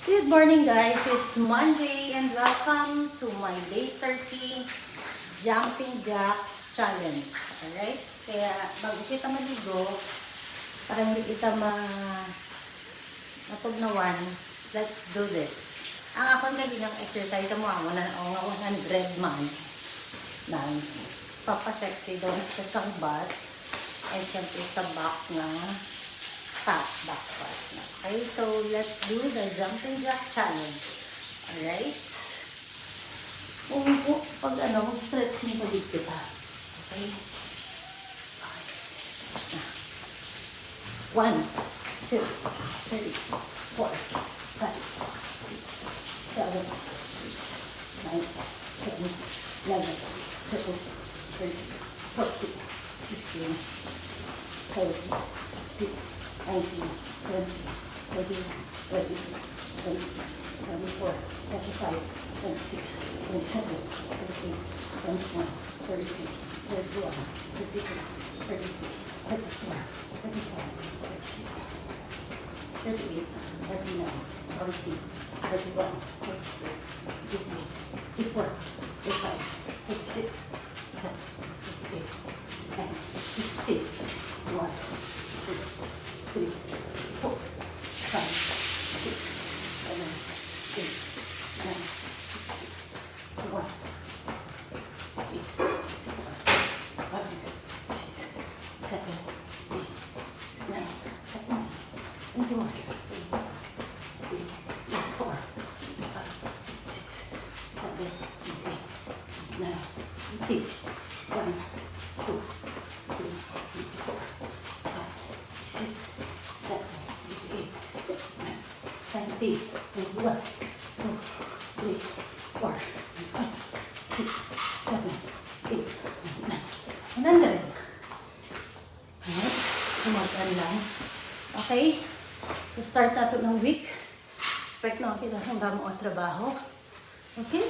Good morning guys, it's Monday and welcome to my day 30 Jumping Jacks Challenge. Alright? Kaya bago kita maligo, para hindi kita matugnawan, let's do this. Ang akong galinang exercise mo, 100 man. Nice. Papasexy doon siya sa bus and syempre sa back ng back part. Okay, so let's do the jumping jack challenge. Alright? Pag mag-stretching ko dito ka. Okay? Okay. 1, 2, 3, 4, 5, 6, 7, 8, 9, 10, 11, 12, 13, 14, 15, 17, 19, 20, 21, 22, 23, 24, 25, 26, 27, 28, 29, 30, 31, 32, 33, 34, 35, 36, 38, 39, 40, 41, 42, 53, 54, 55, 56, 57, 58, 59, 60, 1, 2, 3, 4, 5, 6, 7, 8, 9, 60, 61, 62, 64, 5, 6, 7, 8, 9, 21, 22, 24, 5, 6, 7, 8, 9, 10, 1, 2, 3, 4, 5, 6, 7, 8, 9, 10, 21, 2, 3, 4, 5, 6, 7, 8, 9, 100. Alright, kumakan lang. Okay, so start natin ng week. Expect na kita sa damo o trabaho. Okay?